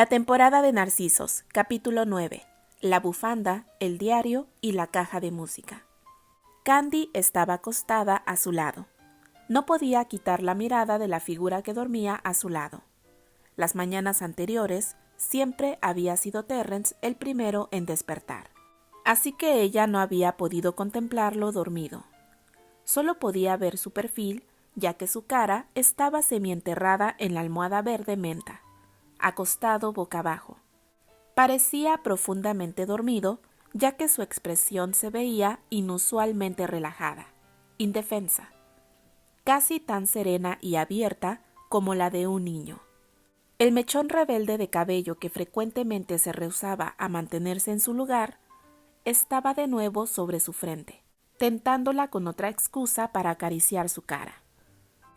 La temporada de Narcisos, capítulo 9. La bufanda, el diario y la caja de música. Candy estaba acostada a su lado. No podía quitar la mirada de la figura que dormía a su lado. Las mañanas anteriores siempre había sido Terrence el primero en despertar, así que ella no había podido contemplarlo dormido. Solo podía ver su perfil, ya que su cara estaba semienterrada en la almohada verde menta, acostado boca abajo. Parecía profundamente dormido, ya que su expresión se veía inusualmente relajada, indefensa, casi tan serena y abierta como la de un niño. El mechón rebelde de cabello que frecuentemente se rehusaba a mantenerse en su lugar, estaba de nuevo sobre su frente, tentándola con otra excusa para acariciar su cara.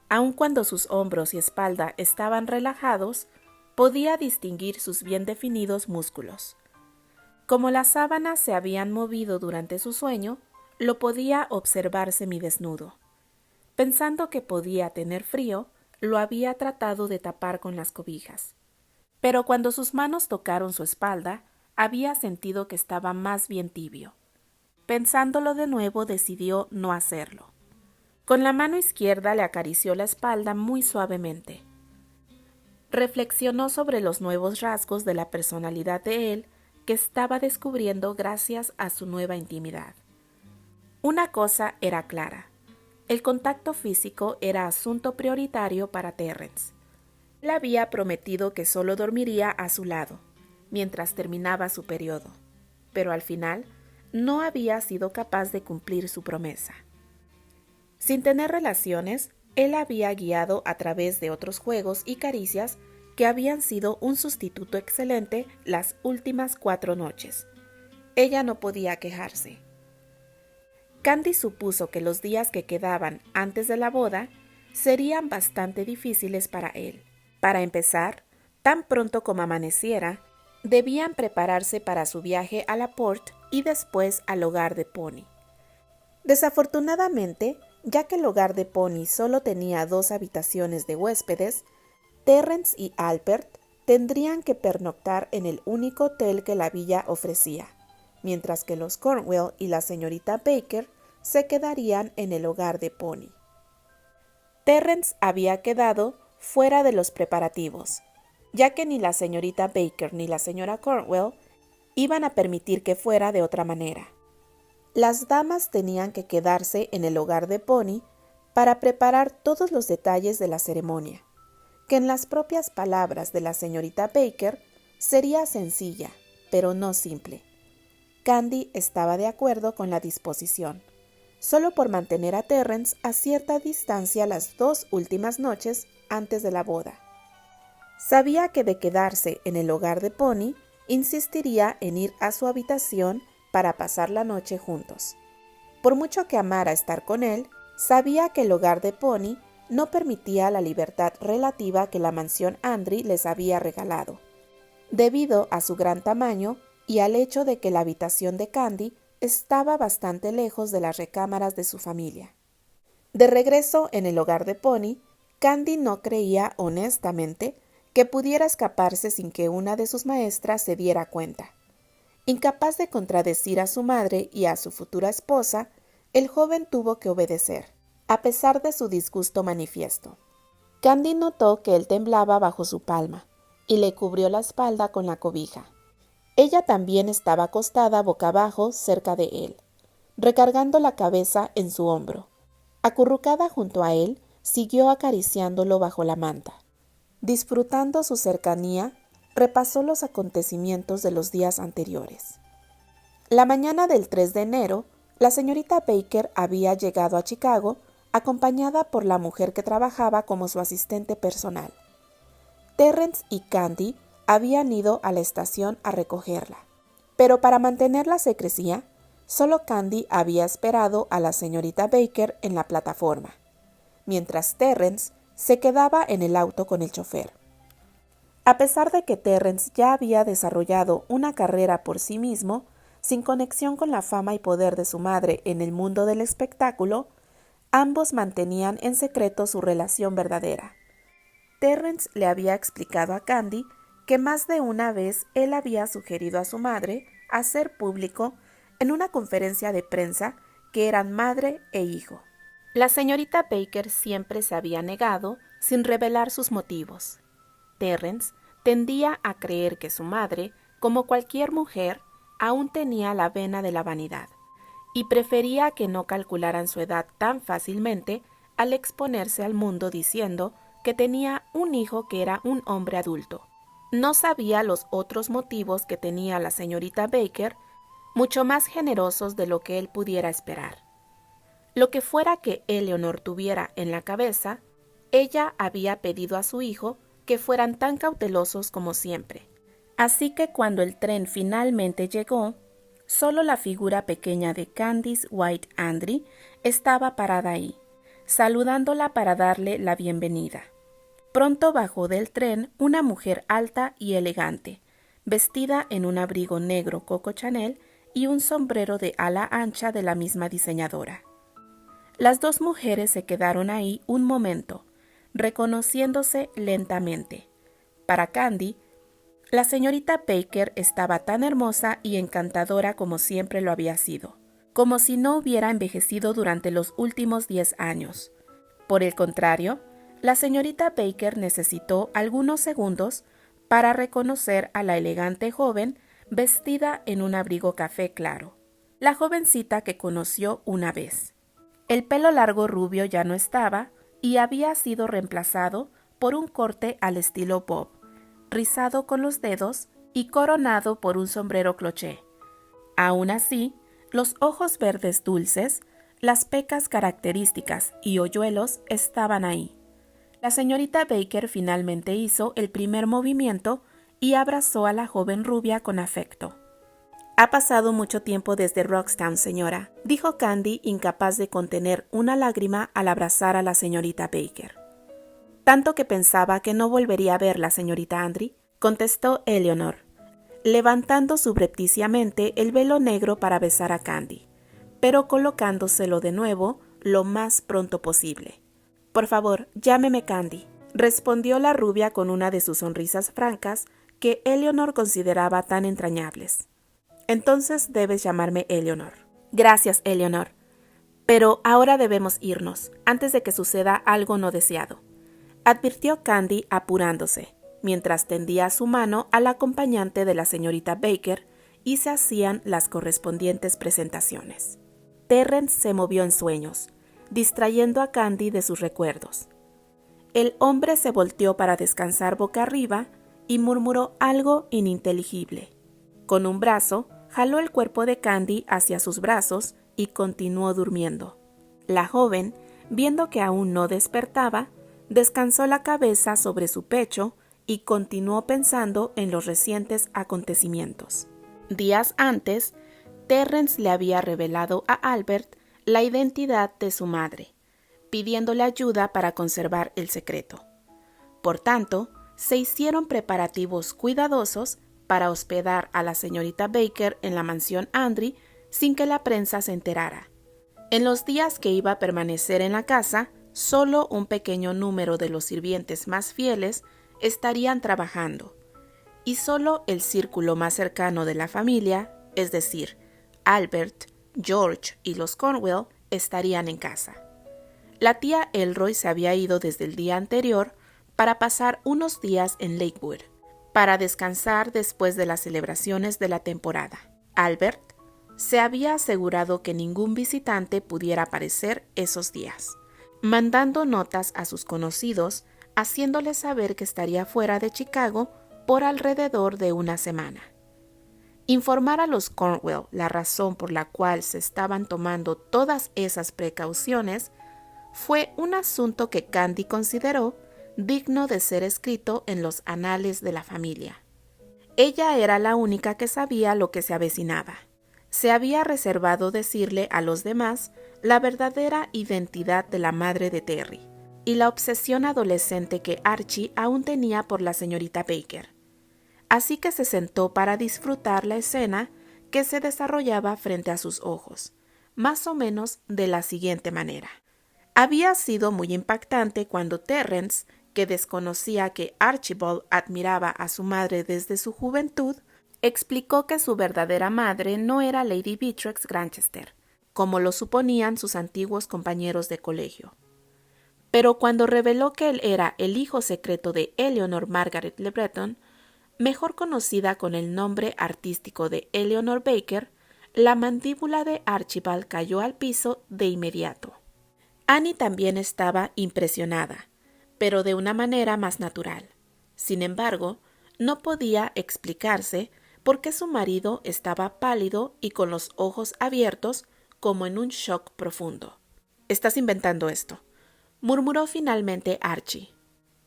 Aun cuando sus hombros y espalda estaban relajados, podía distinguir sus bien definidos músculos. Como las sábanas se habían movido durante su sueño, lo podía observar semidesnudo. Pensando que podía tener frío, lo había tratado de tapar con las cobijas. Pero cuando sus manos tocaron su espalda, había sentido que estaba más bien tibio. Pensándolo de nuevo, decidió no hacerlo. Con la mano izquierda le acarició la espalda muy suavemente. Reflexionó sobre los nuevos rasgos de la personalidad de él que estaba descubriendo gracias a su nueva intimidad. Una cosa era clara: el contacto físico era asunto prioritario para Terrence. Él había prometido que solo dormiría a su lado, mientras terminaba su periodo, pero al final no había sido capaz de cumplir su promesa. Sin tener relaciones, él había guiado a través de otros juegos y caricias que habían sido un sustituto excelente las últimas 4 noches. Ella no podía quejarse. Candy supuso que los días que quedaban antes de la boda serían bastante difíciles para él. Para empezar, tan pronto como amaneciera, debían prepararse para su viaje a La Porte y después al hogar de Pony. Desafortunadamente, ya que el hogar de Pony solo tenía 2 habitaciones de huéspedes, Terrence y Albert tendrían que pernoctar en el único hotel que la villa ofrecía, mientras que los Cornwell y la señorita Baker se quedarían en el hogar de Pony. Terrence había quedado fuera de los preparativos, ya que ni la señorita Baker ni la señora Cornwell iban a permitir que fuera de otra manera. Las damas tenían que quedarse en el hogar de Pony para preparar todos los detalles de la ceremonia, que en las propias palabras de la señorita Baker sería sencilla, pero no simple. Candy estaba de acuerdo con la disposición, solo por mantener a Terrence a cierta distancia las 2 últimas noches antes de la boda. Sabía que de quedarse en el hogar de Pony, insistiría en ir a su habitación para pasar la noche juntos. Por mucho que amara estar con él, sabía que el hogar de Pony no permitía la libertad relativa que la mansión Andry les había regalado, debido a su gran tamaño y al hecho de que la habitación de Candy estaba bastante lejos de las recámaras de su familia. De regreso en el hogar de Pony, Candy no creía honestamente que pudiera escaparse sin que una de sus maestras se diera cuenta. Incapaz de contradecir a su madre y a su futura esposa, el joven tuvo que obedecer, a pesar de su disgusto manifiesto. Candy notó que él temblaba bajo su palma y le cubrió la espalda con la cobija. Ella también estaba acostada boca abajo cerca de él, recargando la cabeza en su hombro. Acurrucada junto a él, siguió acariciándolo bajo la manta. Disfrutando su cercanía, repasó los acontecimientos de los días anteriores. La mañana del 3 de enero, la señorita Baker había llegado a Chicago acompañada por la mujer que trabajaba como su asistente personal. Terrence y Candy habían ido a la estación a recogerla, pero para mantener la secrecía, solo Candy había esperado a la señorita Baker en la plataforma, mientras Terrence se quedaba en el auto con el chofer. A pesar de que Terrence ya había desarrollado una carrera por sí mismo, sin conexión con la fama y poder de su madre en el mundo del espectáculo, ambos mantenían en secreto su relación verdadera. Terrence le había explicado a Candy que más de una vez él había sugerido a su madre hacer público en una conferencia de prensa que eran madre e hijo. La señorita Baker siempre se había negado sin revelar sus motivos. Terrence tendía a creer que su madre, como cualquier mujer, aún tenía la vena de la vanidad, y prefería que no calcularan su edad tan fácilmente al exponerse al mundo diciendo que tenía un hijo que era un hombre adulto. No sabía los otros motivos que tenía la señorita Baker, mucho más generosos de lo que él pudiera esperar. Lo que fuera que Eleanor tuviera en la cabeza, ella había pedido a su hijo que fueran tan cautelosos como siempre. Así que cuando el tren finalmente llegó, solo la figura pequeña de Candice White Andry estaba parada ahí, saludándola para darle la bienvenida. Pronto bajó del tren una mujer alta y elegante, vestida en un abrigo negro Coco Chanel y un sombrero de ala ancha de la misma diseñadora. Las dos mujeres se quedaron ahí un momento, reconociéndose lentamente. Para Candy, la señorita Baker estaba tan hermosa y encantadora como siempre lo había sido, como si no hubiera envejecido durante los últimos 10 años. Por el contrario, la señorita Baker necesitó algunos segundos para reconocer a la elegante joven vestida en un abrigo café claro, la jovencita que conoció una vez. El pelo largo rubio ya no estaba y había sido reemplazado por un corte al estilo bob, rizado con los dedos y coronado por un sombrero cloché. Aún así, los ojos verdes dulces, las pecas características y hoyuelos estaban ahí. La señorita Baker finalmente hizo el primer movimiento y abrazó a la joven rubia con afecto. «Ha pasado mucho tiempo desde Roxtown, señora», dijo Candy, incapaz de contener una lágrima al abrazar a la señorita Baker. «Tanto que pensaba que no volvería a verla, señorita Andry», contestó Eleanor, levantando subrepticiamente el velo negro para besar a Candy, pero colocándoselo de nuevo lo más pronto posible. «Por favor, llámeme Candy», respondió la rubia con una de sus sonrisas francas que Eleanor consideraba tan entrañables. «Entonces debes llamarme Eleanor». «Gracias, Eleanor. Pero ahora debemos irnos, antes de que suceda algo no deseado», advirtió Candy apurándose, mientras tendía su mano al acompañante de la señorita Baker y se hacían las correspondientes presentaciones. Terrence se movió en sueños, distrayendo a Candy de sus recuerdos. El hombre se volteó para descansar boca arriba y murmuró algo ininteligible. Con un brazo, jaló el cuerpo de Candy hacia sus brazos y continuó durmiendo. La joven, viendo que aún no despertaba, descansó la cabeza sobre su pecho y continuó pensando en los recientes acontecimientos. Días antes, Terrence le había revelado a Albert la identidad de su madre, pidiéndole ayuda para conservar el secreto. Por tanto, se hicieron preparativos cuidadosos para hospedar a la señorita Baker en la mansión Andry sin que la prensa se enterara. En los días que iba a permanecer en la casa, solo un pequeño número de los sirvientes más fieles estarían trabajando, y solo el círculo más cercano de la familia, es decir, Albert, George y los Cornwell, estarían en casa. La tía Elroy se había ido desde el día anterior para pasar unos días en Lakewood, para descansar después de las celebraciones de la temporada. Albert se había asegurado que ningún visitante pudiera aparecer esos días, mandando notas a sus conocidos, haciéndoles saber que estaría fuera de Chicago por alrededor de una semana. Informar a los Cornwell la razón por la cual se estaban tomando todas esas precauciones fue un asunto que Candy consideró digno de ser escrito en los anales de la familia. Ella era la única que sabía lo que se avecinaba. Se había reservado decirle a los demás la verdadera identidad de la madre de Terry y la obsesión adolescente que Archie aún tenía por la señorita Baker. Así que se sentó para disfrutar la escena que se desarrollaba frente a sus ojos, más o menos de la siguiente manera. Había sido muy impactante cuando Terrence, que desconocía que Archibald admiraba a su madre desde su juventud, explicó que su verdadera madre no era Lady Beatrix Granchester, como lo suponían sus antiguos compañeros de colegio. Pero cuando reveló que él era el hijo secreto de Eleanor Margaret Le Breton, mejor conocida con el nombre artístico de Eleanor Baker, la mandíbula de Archibald cayó al piso de inmediato. Annie también estaba impresionada, pero de una manera más natural. Sin embargo, no podía explicarse por qué su marido estaba pálido y con los ojos abiertos como en un shock profundo. «Estás inventando esto», murmuró finalmente Archie.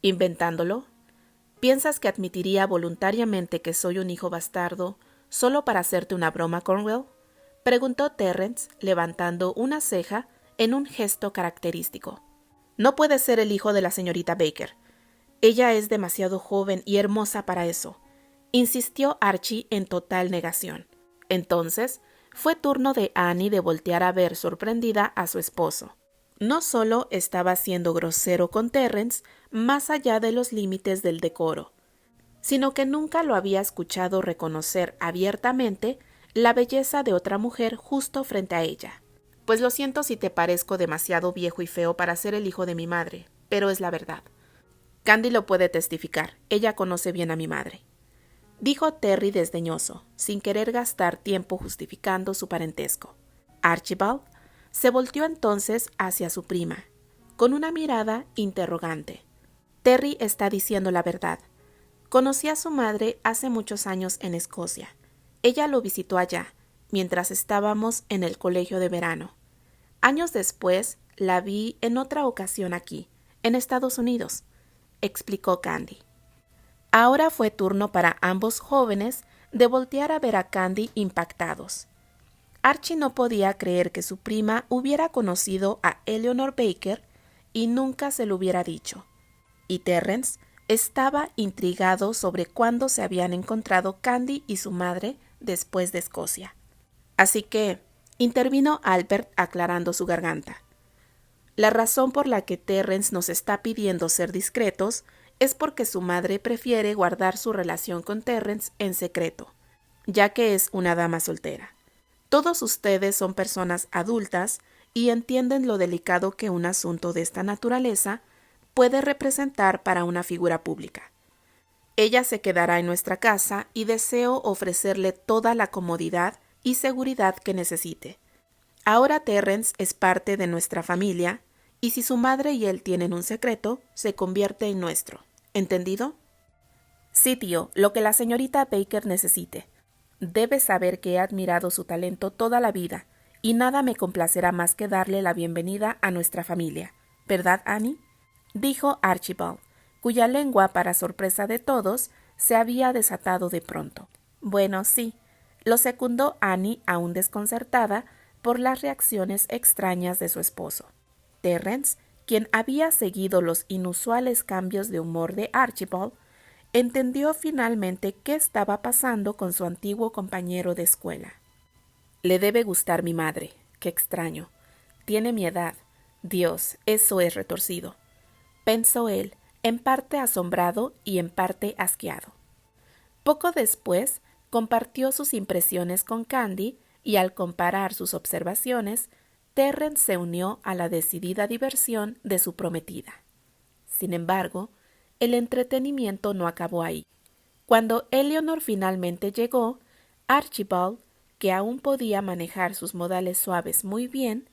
«¿Inventándolo? ¿Piensas que admitiría voluntariamente que soy un hijo bastardo solo para hacerte una broma, Cornwell?», preguntó Terrence, levantando una ceja en un gesto característico. «No puede ser el hijo de la señorita Baker. Ella es demasiado joven y hermosa para eso», insistió Archie en total negación. Entonces, fue turno de Annie de voltear a ver sorprendida a su esposo. No solo estaba siendo grosero con Terrence, más allá de los límites del decoro, sino que nunca lo había escuchado reconocer abiertamente la belleza de otra mujer justo frente a ella. «Pues lo siento si te parezco demasiado viejo y feo para ser el hijo de mi madre, pero es la verdad. Candy lo puede testificar, ella conoce bien a mi madre», dijo Terry desdeñoso, sin querer gastar tiempo justificando su parentesco. Archibald se volteó entonces hacia su prima, con una mirada interrogante. «Terry está diciendo la verdad. Conocí a su madre hace muchos años en Escocia. Ella lo visitó allá, mientras estábamos en el colegio de verano. Años después, la vi en otra ocasión aquí, en Estados Unidos», explicó Candy. Ahora fue turno para ambos jóvenes de voltear a ver a Candy impactados. Archie no podía creer que su prima hubiera conocido a Eleanor Baker y nunca se lo hubiera dicho. Y Terrence estaba intrigado sobre cuándo se habían encontrado Candy y su madre después de Escocia. «Así que», intervino Albert aclarando su garganta, «la razón por la que Terrence nos está pidiendo ser discretos es porque su madre prefiere guardar su relación con Terrence en secreto, ya que es una dama soltera. Todos ustedes son personas adultas y entienden lo delicado que un asunto de esta naturaleza puede representar para una figura pública. Ella se quedará en nuestra casa y deseo ofrecerle toda la comodidad y seguridad que necesite. Ahora Terrence es parte de nuestra familia y si su madre y él tienen un secreto, se convierte en nuestro. ¿Entendido?» «Sí, tío, lo que la señorita Baker necesite. Debe saber que he admirado su talento toda la vida y nada me complacerá más que darle la bienvenida a nuestra familia. ¿Verdad, Annie?», dijo Archibald, cuya lengua, para sorpresa de todos, se había desatado de pronto. «Bueno, sí», lo secundó Annie, aún desconcertada por las reacciones extrañas de su esposo. Terrence, quien había seguido los inusuales cambios de humor de Archibald, entendió finalmente qué estaba pasando con su antiguo compañero de escuela. «Le debe gustar mi madre. Qué extraño. Tiene mi edad. Dios, eso es retorcido», pensó él, en parte asombrado y en parte asqueado. Poco después, compartió sus impresiones con Candy y al comparar sus observaciones, Terrence se unió a la decidida diversión de su prometida. Sin embargo, el entretenimiento no acabó ahí. Cuando Eleanor finalmente llegó, Archibald, que aún podía manejar sus modales suaves muy bien,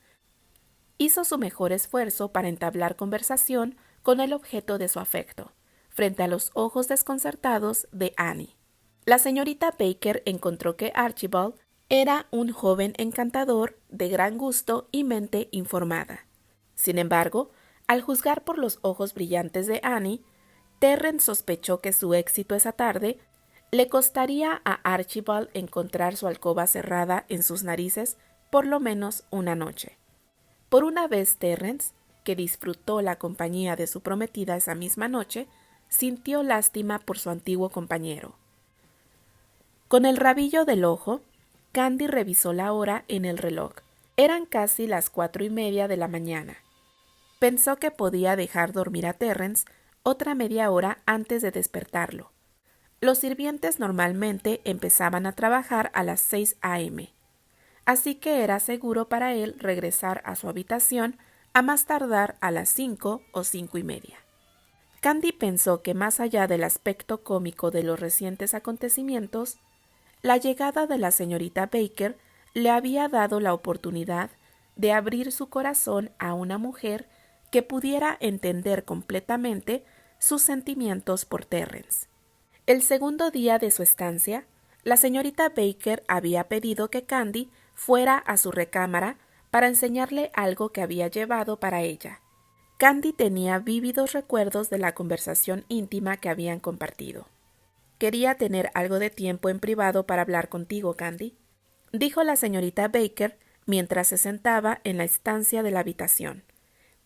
hizo su mejor esfuerzo para entablar conversación con el objeto de su afecto, frente a los ojos desconcertados de Annie. La señorita Baker encontró que Archibald era un joven encantador, de gran gusto y mente informada. Sin embargo, al juzgar por los ojos brillantes de Annie, Terrence sospechó que su éxito esa tarde le costaría a Archibald encontrar su alcoba cerrada en sus narices por lo menos una noche. Por una vez Terrence, que disfrutó la compañía de su prometida esa misma noche, sintió lástima por su antiguo compañero. Con el rabillo del ojo, Candy revisó la hora en el reloj. Eran casi las 4:30 de la mañana. Pensó que podía dejar dormir a Terrence otra media hora antes de despertarlo. Los sirvientes normalmente empezaban a trabajar a las 6 a.m., así que era seguro para él regresar a su habitación a más tardar a las 5 o 5:30. Candy pensó que más allá del aspecto cómico de los recientes acontecimientos, la llegada de la señorita Baker le había dado la oportunidad de abrir su corazón a una mujer que pudiera entender completamente sus sentimientos por Terrence. El segundo día de su estancia, la señorita Baker había pedido que Candy fuera a su recámara para enseñarle algo que había llevado para ella. Candy tenía vívidos recuerdos de la conversación íntima que habían compartido. «Quería tener algo de tiempo en privado para hablar contigo, Candy», dijo la señorita Baker mientras se sentaba en la estancia de la habitación,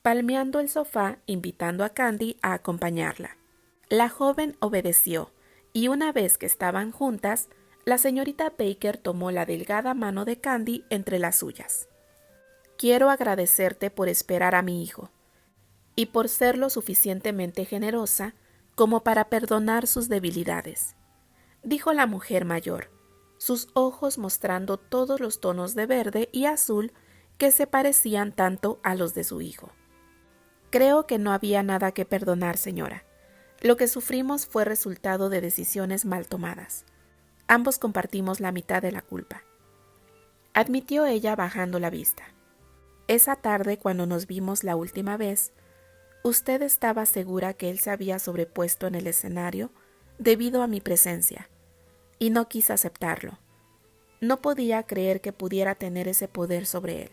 palmeando el sofá, invitando a Candy a acompañarla. La joven obedeció, y una vez que estaban juntas, la señorita Baker tomó la delgada mano de Candy entre las suyas. «Quiero agradecerte por esperar a mi hijo, y por ser lo suficientemente generosa como para perdonar sus debilidades», dijo la mujer mayor, sus ojos mostrando todos los tonos de verde y azul que se parecían tanto a los de su hijo. «Creo que no había nada que perdonar, señora. Lo que sufrimos fue resultado de decisiones mal tomadas. Ambos compartimos la mitad de la culpa», admitió ella bajando la vista. «Esa tarde, cuando nos vimos la última vez, usted estaba segura que él se había sobrepuesto en el escenario debido a mi presencia, y no quise aceptarlo. No podía creer que pudiera tener ese poder sobre él».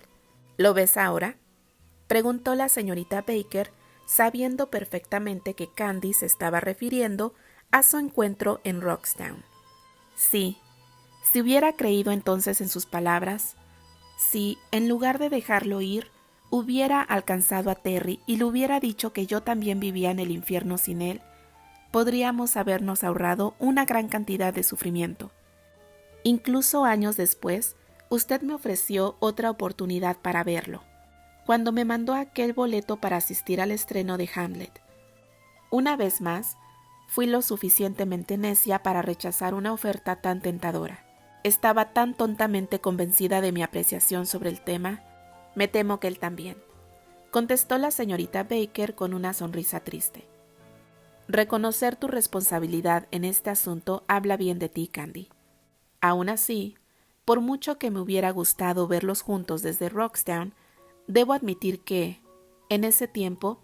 «¿Lo ves ahora?», preguntó la señorita Baker, sabiendo perfectamente que Candy se estaba refiriendo a su encuentro en Roxtown. Sí, si hubiera creído entonces en sus palabras, si, en lugar de dejarlo ir, hubiera alcanzado a Terry y le hubiera dicho que yo también vivía en el infierno sin él, podríamos habernos ahorrado una gran cantidad de sufrimiento. Incluso años después, usted me ofreció otra oportunidad para verlo, cuando me mandó aquel boleto para asistir al estreno de Hamlet. Una vez más, fui lo suficientemente necia para rechazar una oferta tan tentadora. Estaba tan tontamente convencida de mi apreciación sobre el tema. Me temo que él también», contestó la señorita Baker con una sonrisa triste. «Reconocer tu responsabilidad en este asunto habla bien de ti, Candy. Aún así, por mucho que me hubiera gustado verlos juntos desde Roxtown, debo admitir que, en ese tiempo,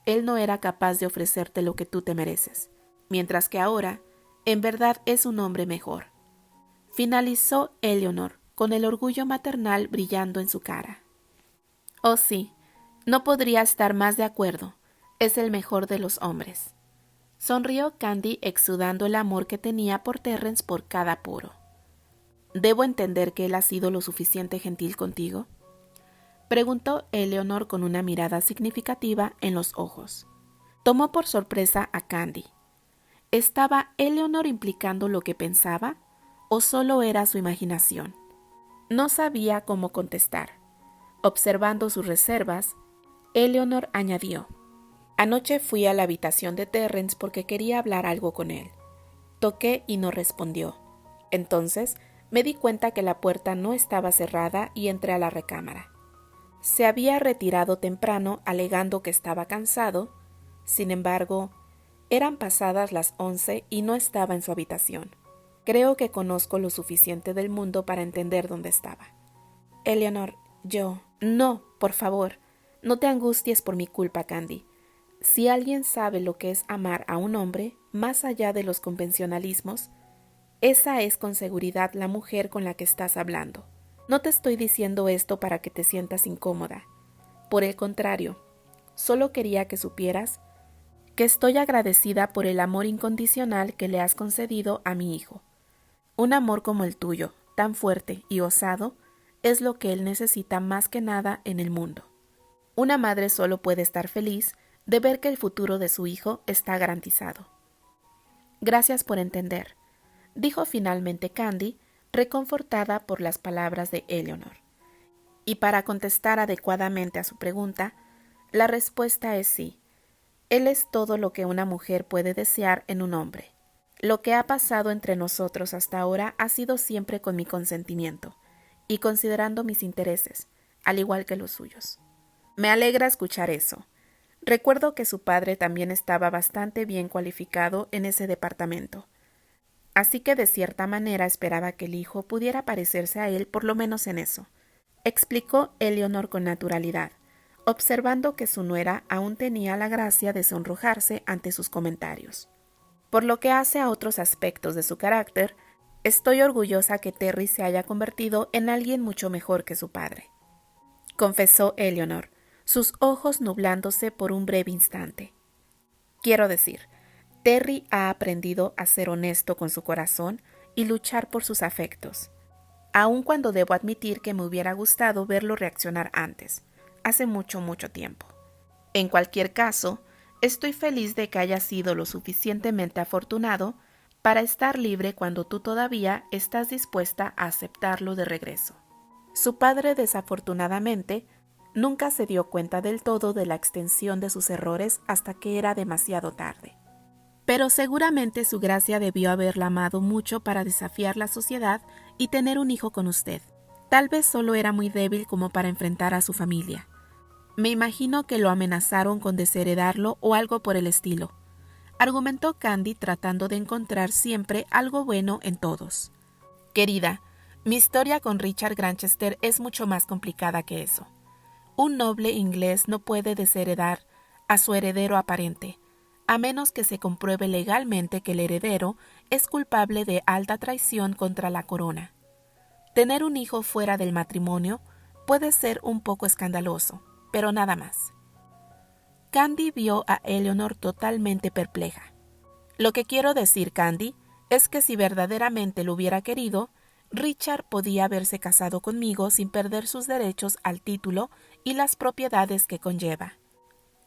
él no era capaz de ofrecerte lo que tú te mereces, mientras que ahora, en verdad, es un hombre mejor», finalizó Eleanor, con el orgullo maternal brillando en su cara. «Oh sí, no podría estar más de acuerdo. Es el mejor de los hombres», sonrió Candy, exudando el amor que tenía por Terrence por cada poro. «¿Debo entender que él ha sido lo suficiente gentil contigo?», preguntó Eleanor con una mirada significativa en los ojos. Tomó por sorpresa a Candy. ¿Estaba Eleanor implicando lo que pensaba o solo era su imaginación? No sabía cómo contestar. Observando sus reservas, Eleanor añadió: «Anoche fui a la habitación de Terrence porque quería hablar algo con él. Toqué y no respondió. Entonces me di cuenta que la puerta no estaba cerrada y entré a la recámara. Se había retirado temprano alegando que estaba cansado. Sin embargo, eran pasadas las 11 y no estaba en su habitación. Creo que conozco lo suficiente del mundo para entender dónde estaba». «Eleanor, yo...» «No, por favor, no te angusties por mi culpa, Candy. Si alguien sabe lo que es amar a un hombre, más allá de los convencionalismos, esa es con seguridad la mujer con la que estás hablando. No te estoy diciendo esto para que te sientas incómoda. Por el contrario, solo quería que supieras que estoy agradecida por el amor incondicional que le has concedido a mi hijo. Un amor como el tuyo, tan fuerte y osado, es lo que él necesita más que nada en el mundo. Una madre solo puede estar feliz de ver que el futuro de su hijo está garantizado». «Gracias por entender», dijo finalmente Candy, reconfortada por las palabras de Eleanor. Y para contestar adecuadamente a su pregunta, la respuesta es sí. Él es todo lo que una mujer puede desear en un hombre. Lo que ha pasado entre nosotros hasta ahora ha sido siempre con mi consentimiento y considerando mis intereses, al igual que los suyos. Me alegra escuchar eso. Recuerdo que su padre también estaba bastante bien cualificado en ese departamento, así que de cierta manera esperaba que el hijo pudiera parecerse a él por lo menos en eso, explicó Eleanor con naturalidad, observando que su nuera aún tenía la gracia de sonrojarse ante sus comentarios. Por lo que hace a otros aspectos de su carácter, estoy orgullosa que Terry se haya convertido en alguien mucho mejor que su padre, confesó Eleanor, sus ojos nublándose por un breve instante. Quiero decir, Terry ha aprendido a ser honesto con su corazón y luchar por sus afectos, aun cuando debo admitir que me hubiera gustado verlo reaccionar antes, hace mucho, mucho tiempo. En cualquier caso, estoy feliz de que haya sido lo suficientemente afortunado para estar libre cuando tú todavía estás dispuesta a aceptarlo de regreso. Su padre, desafortunadamente, nunca se dio cuenta del todo de la extensión de sus errores hasta que era demasiado tarde. Pero seguramente su gracia debió haberla amado mucho para desafiar la sociedad y tener un hijo con usted. Tal vez solo era muy débil como para enfrentar a su familia. Me imagino que lo amenazaron con desheredarlo o algo por el estilo, argumentó Candy tratando de encontrar siempre algo bueno en todos. Querida, mi historia con Richard Granchester es mucho más complicada que eso. Un noble inglés no puede desheredar a su heredero aparente, a menos que se compruebe legalmente que el heredero es culpable de alta traición contra la corona. Tener un hijo fuera del matrimonio puede ser un poco escandaloso, pero nada más. Candy vio a Eleanor totalmente perpleja. Lo que quiero decir, Candy, es que si verdaderamente lo hubiera querido, Richard podía haberse casado conmigo sin perder sus derechos al título y las propiedades que conlleva.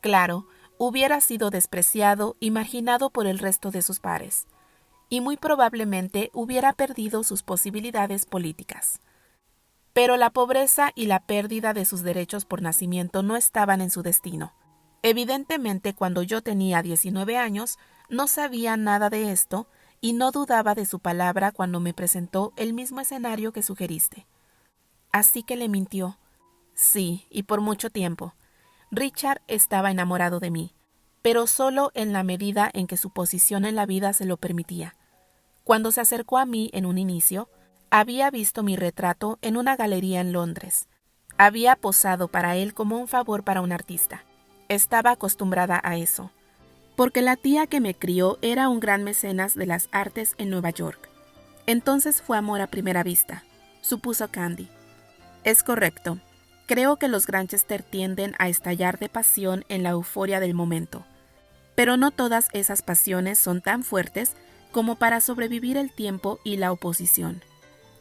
Claro, hubiera sido despreciado y marginado por el resto de sus pares, y muy probablemente hubiera perdido sus posibilidades políticas. Pero la pobreza y la pérdida de sus derechos por nacimiento no estaban en su destino. Evidentemente, cuando yo tenía 19 años, no sabía nada de esto y no dudaba de su palabra cuando me presentó el mismo escenario que sugeriste. Así que le mintió. Sí, y por mucho tiempo. Richard estaba enamorado de mí, pero solo en la medida en que su posición en la vida se lo permitía. Cuando se acercó a mí en un inicio, había visto mi retrato en una galería en Londres. Había posado para él como un favor para un artista. Estaba acostumbrada a eso, porque la tía que me crió era un gran mecenas de las artes en Nueva York. Entonces fue amor a primera vista, supuso Candy. Es correcto. Creo que los Granchester tienden a estallar de pasión en la euforia del momento, pero no todas esas pasiones son tan fuertes como para sobrevivir el tiempo y la oposición.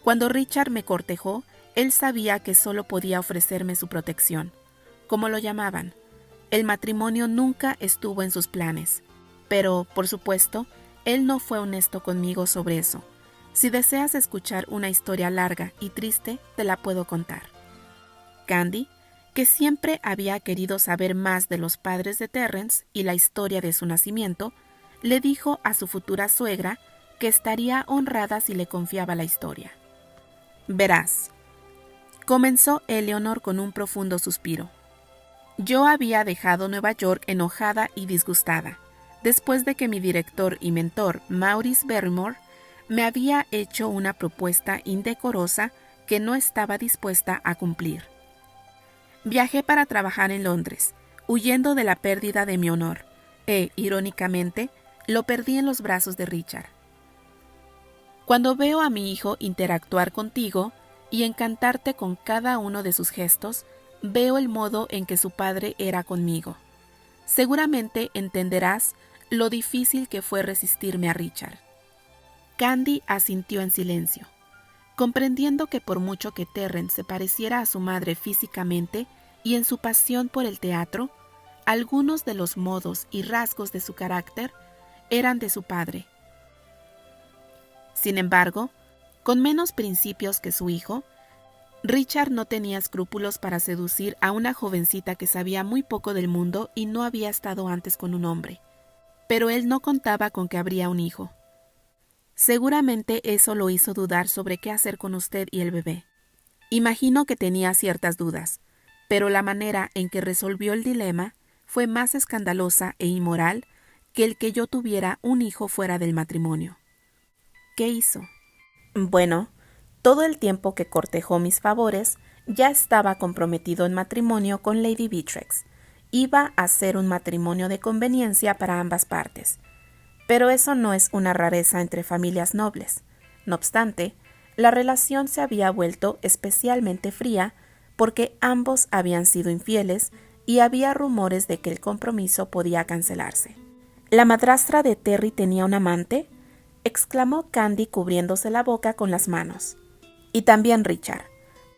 Cuando Richard me cortejó, él sabía que solo podía ofrecerme su protección, como lo llamaban. El matrimonio nunca estuvo en sus planes, pero, por supuesto, él no fue honesto conmigo sobre eso. Si deseas escuchar una historia larga y triste, te la puedo contar. Candy, que siempre había querido saber más de los padres de Terrence y la historia de su nacimiento, le dijo a su futura suegra que estaría honrada si le confiaba la historia. Verás, comenzó Eleanor con un profundo suspiro. Yo había dejado Nueva York enojada y disgustada, después de que mi director y mentor, Maurice Barrymore, me había hecho una propuesta indecorosa que no estaba dispuesta a cumplir. Viajé para trabajar en Londres, huyendo de la pérdida de mi honor, irónicamente, lo perdí en los brazos de Richard. Cuando veo a mi hijo interactuar contigo y encantarte con cada uno de sus gestos, veo el modo en que su padre era conmigo. Seguramente entenderás lo difícil que fue resistirme a Richard. Candy asintió en silencio, comprendiendo que por mucho que Terrence se pareciera a su madre físicamente y en su pasión por el teatro, algunos de los modos y rasgos de su carácter eran de su padre. Sin embargo, con menos principios que su hijo, Richard no tenía escrúpulos para seducir a una jovencita que sabía muy poco del mundo y no había estado antes con un hombre. Pero él no contaba con que habría un hijo. Seguramente eso lo hizo dudar sobre qué hacer con usted y el bebé. Imagino que tenía ciertas dudas, pero la manera en que resolvió el dilema fue más escandalosa e inmoral que el que yo tuviera un hijo fuera del matrimonio. ¿Qué hizo? Bueno, todo el tiempo que cortejó mis favores, ya estaba comprometido en matrimonio con Lady Beatrix. Iba a ser un matrimonio de conveniencia para ambas partes. Pero eso no es una rareza entre familias nobles. No obstante, la relación se había vuelto especialmente fría porque ambos habían sido infieles y había rumores de que el compromiso podía cancelarse. ¿La madrastra de Terry tenía un amante?, exclamó Candy cubriéndose la boca con las manos. Y también Richard.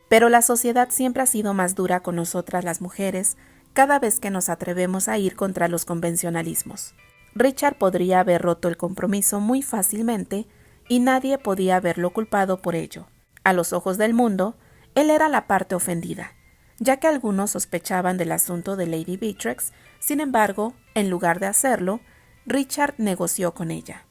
Pero la sociedad siempre ha sido más dura con nosotras las mujeres cada vez que nos atrevemos a ir contra los convencionalismos. Richard podría haber roto el compromiso muy fácilmente y nadie podía haberlo culpado por ello. A los ojos del mundo, él era la parte ofendida, ya que algunos sospechaban del asunto de Lady Beatrix. Sin embargo, en lugar de hacerlo, Richard negoció con ella.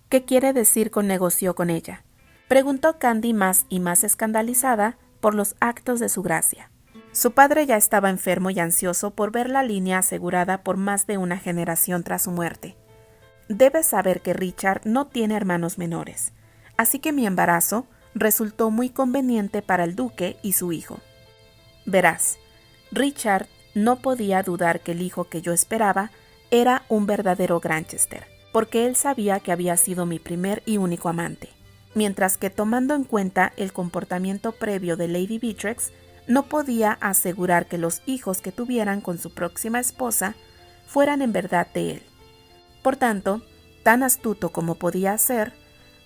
¿Qué quiere decir con negoció con ella?, preguntó Candy más y más escandalizada por los actos de su gracia. Su padre ya estaba enfermo y ansioso por ver la línea asegurada por más de una generación tras su muerte. Debes saber que Richard no tiene hermanos menores, así que mi embarazo resultó muy conveniente para el duque y su hijo. Verás, Richard no podía dudar que el hijo que yo esperaba era un verdadero Granchester, porque él sabía que había sido mi primer y único amante, mientras que tomando en cuenta el comportamiento previo de Lady Beatrix, no podía asegurar que los hijos que tuvieran con su próxima esposa fueran en verdad de él. Por tanto, tan astuto como podía ser,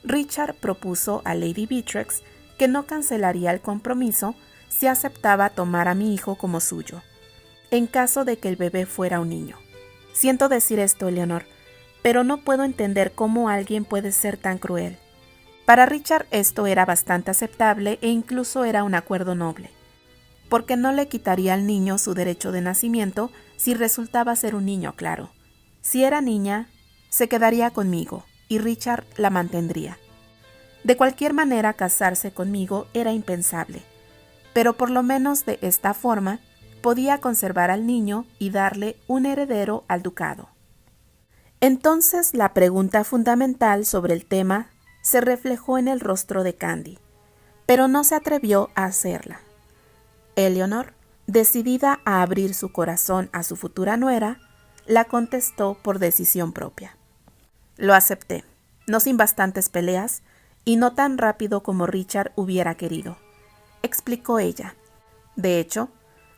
Richard propuso a Lady Beatrix que no cancelaría el compromiso si aceptaba tomar a mi hijo como suyo, en caso de que el bebé fuera un niño. Siento decir esto, Eleanor, pero no puedo entender cómo alguien puede ser tan cruel. Para Richard esto era bastante aceptable e incluso era un acuerdo noble, porque no le quitaría al niño su derecho de nacimiento si resultaba ser un niño, claro. Si era niña, se quedaría conmigo y Richard la mantendría. De cualquier manera, casarse conmigo era impensable, pero por lo menos de esta forma podía conservar al niño y darle un heredero al ducado. Entonces la pregunta fundamental sobre el tema se reflejó en el rostro de Candy, pero no se atrevió a hacerla. Eleanor, decidida a abrir su corazón a su futura nuera, la contestó por decisión propia. Lo acepté, no sin bastantes peleas, y no tan rápido como Richard hubiera querido, explicó ella. De hecho,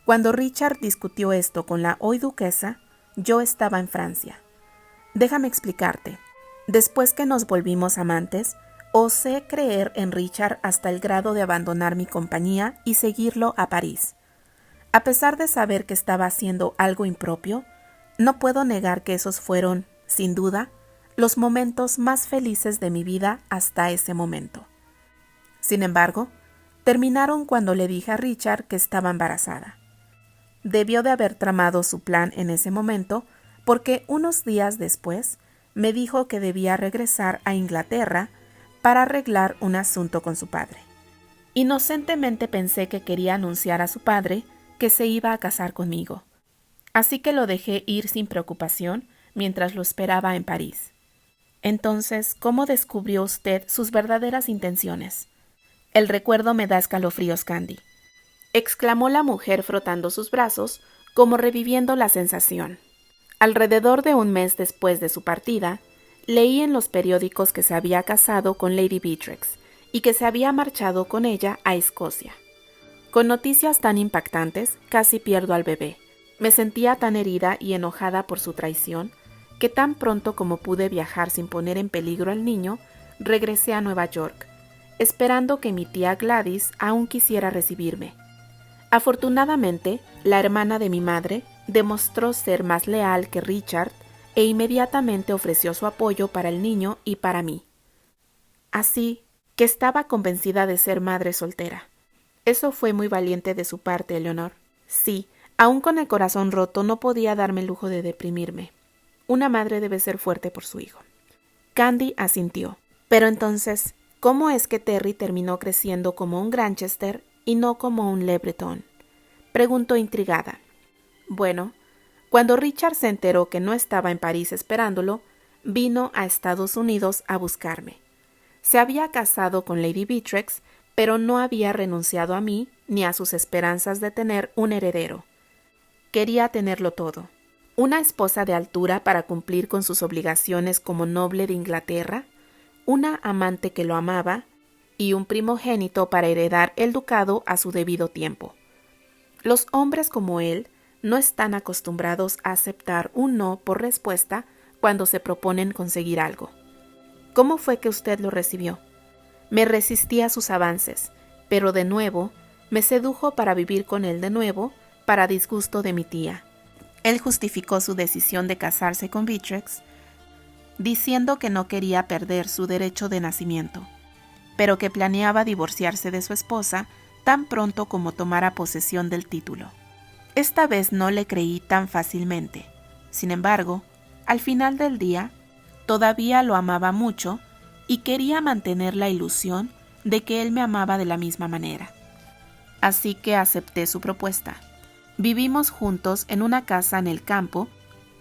cuando Richard discutió esto con la hoy duquesa, yo estaba en Francia. Déjame explicarte. Después que nos volvimos amantes, osé creer en Richard hasta el grado de abandonar mi compañía y seguirlo a París. A pesar de saber que estaba haciendo algo impropio, no puedo negar que esos fueron, sin duda, los momentos más felices de mi vida hasta ese momento. Sin embargo, terminaron cuando le dije a Richard que estaba embarazada. Debió de haber tramado su plan en ese momento, porque unos días después me dijo que debía regresar a Inglaterra para arreglar un asunto con su padre. Inocentemente pensé que quería anunciar a su padre que se iba a casar conmigo, así que lo dejé ir sin preocupación mientras lo esperaba en París. Entonces, ¿cómo descubrió usted sus verdaderas intenciones? El recuerdo me da escalofríos, Candy, exclamó la mujer frotando sus brazos, como reviviendo la sensación. Alrededor de un mes después de su partida, leí en los periódicos que se había casado con Lady Beatrix y que se había marchado con ella a Escocia. Con noticias tan impactantes, casi pierdo al bebé. Me sentía tan herida y enojada por su traición, que tan pronto como pude viajar sin poner en peligro al niño, regresé a Nueva York, esperando que mi tía Gladys aún quisiera recibirme. Afortunadamente, la hermana de mi madre demostró ser más leal que Richard e inmediatamente ofreció su apoyo para el niño y para mí. Así que estaba convencida de ser madre soltera. Eso fue muy valiente de su parte, Eleanor. Sí, aún con el corazón roto no podía darme el lujo de deprimirme. Una madre debe ser fuerte por su hijo. Candy asintió. Pero entonces, ¿cómo es que Terry terminó creciendo como un Granchester y no como un Le Breton? Preguntó intrigada. Bueno, cuando Richard se enteró que no estaba en París esperándolo, vino a Estados Unidos a buscarme. Se había casado con Lady Beatrix, pero no había renunciado a mí ni a sus esperanzas de tener un heredero. Quería tenerlo todo. Una esposa de altura para cumplir con sus obligaciones como noble de Inglaterra, una amante que lo amaba y un primogénito para heredar el ducado a su debido tiempo. Los hombres como él no están acostumbrados a aceptar un no por respuesta cuando se proponen conseguir algo. ¿Cómo fue que usted lo recibió? Me resistí a sus avances, pero de nuevo me sedujo para vivir con él de nuevo, para disgusto de mi tía. Él justificó su decisión de casarse con Beatrix, diciendo que no quería perder su derecho de nacimiento, pero que planeaba divorciarse de su esposa tan pronto como tomara posesión del título. Esta vez no le creí tan fácilmente. Sin embargo, al final del día, todavía lo amaba mucho y quería mantener la ilusión de que él me amaba de la misma manera. Así que acepté su propuesta. Vivimos juntos en una casa en el campo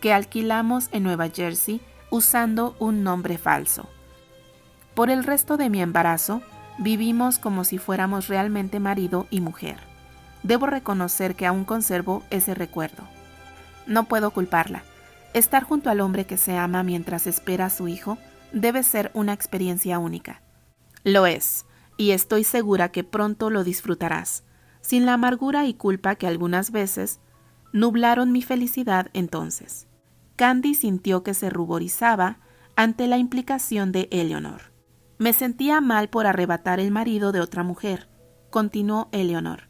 que alquilamos en Nueva Jersey usando un nombre falso. Por el resto de mi embarazo, vivimos como si fuéramos realmente marido y mujer. Debo reconocer que aún conservo ese recuerdo. No puedo culparla. Estar junto al hombre que se ama mientras espera a su hijo debe ser una experiencia única. Lo es, y estoy segura que pronto lo disfrutarás, sin la amargura y culpa que algunas veces nublaron mi felicidad entonces. Candy sintió que se ruborizaba ante la implicación de Eleanor. Me sentía mal por arrebatar el marido de otra mujer, continuó Eleanor.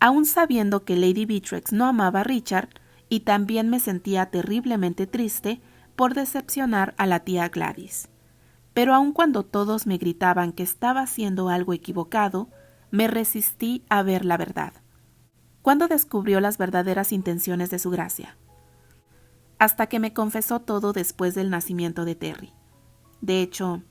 Aún sabiendo que Lady Beatrix no amaba a Richard, y también me sentía terriblemente triste por decepcionar a la tía Gladys. Pero aun cuando todos me gritaban que estaba haciendo algo equivocado, me resistí a ver la verdad. ¿Cuándo descubrió las verdaderas intenciones de su gracia? Hasta que me confesó todo después del nacimiento de Terry. De hecho,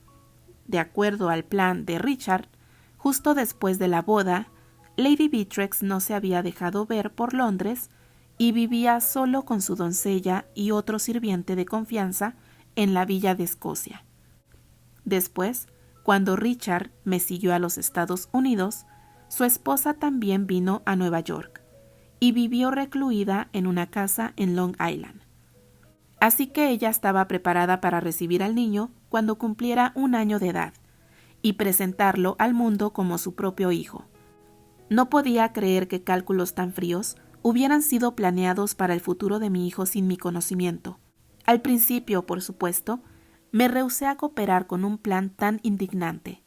de acuerdo al plan de Richard, justo después de la boda, Lady Beatrix no se había dejado ver por Londres y vivía solo con su doncella y otro sirviente de confianza en la villa de Escocia. Después, cuando Richard me siguió a los Estados Unidos, su esposa también vino a Nueva York y vivió recluida en una casa en Long Island. Así que ella estaba preparada para recibir al niño cuando cumpliera 1 año de edad y presentarlo al mundo como su propio hijo. No podía creer que cálculos tan fríos hubieran sido planeados para el futuro de mi hijo sin mi conocimiento. Al principio, por supuesto, me rehusé a cooperar con un plan tan indignante.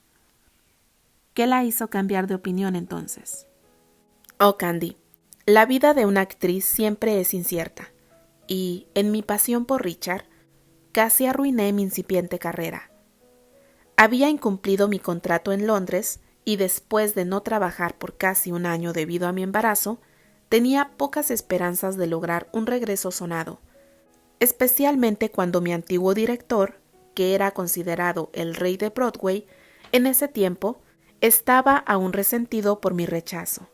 ¿Qué la hizo cambiar de opinión entonces? Oh, Candy, la vida de una actriz siempre es incierta, y, en mi pasión por Richard, casi arruiné mi incipiente carrera. Había incumplido mi contrato en Londres, y después de no trabajar por casi 1 año debido a mi embarazo, tenía pocas esperanzas de lograr un regreso sonado, especialmente cuando mi antiguo director, que era considerado el rey de Broadway, en ese tiempo, estaba aún resentido por mi rechazo.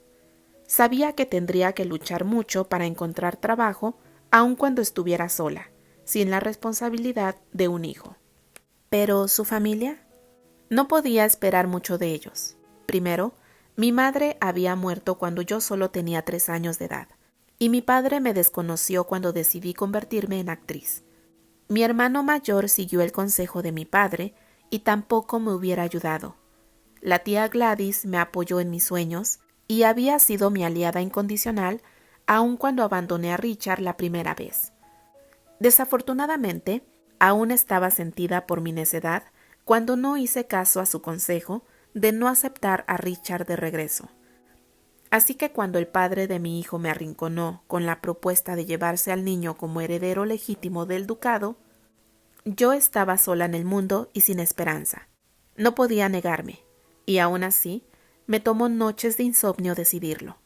Sabía que tendría que luchar mucho para encontrar trabajo, aun cuando estuviera sola, sin la responsabilidad de un hijo. ¿Pero su familia? No podía esperar mucho de ellos. Primero, mi madre había muerto cuando yo solo tenía 3 años de edad, y mi padre me desconoció cuando decidí convertirme en actriz. Mi hermano mayor siguió el consejo de mi padre y tampoco me hubiera ayudado. La tía Gladys me apoyó en mis sueños y había sido mi aliada incondicional aun cuando abandoné a Richard la primera vez. Desafortunadamente, aún estaba sentida por mi necedad cuando no hice caso a su consejo de no aceptar a Richard de regreso. Así que cuando el padre de mi hijo me arrinconó con la propuesta de llevarse al niño como heredero legítimo del ducado, yo estaba sola en el mundo y sin esperanza. No podía negarme, y aún así Me tomó noches de insomnio decidirlo.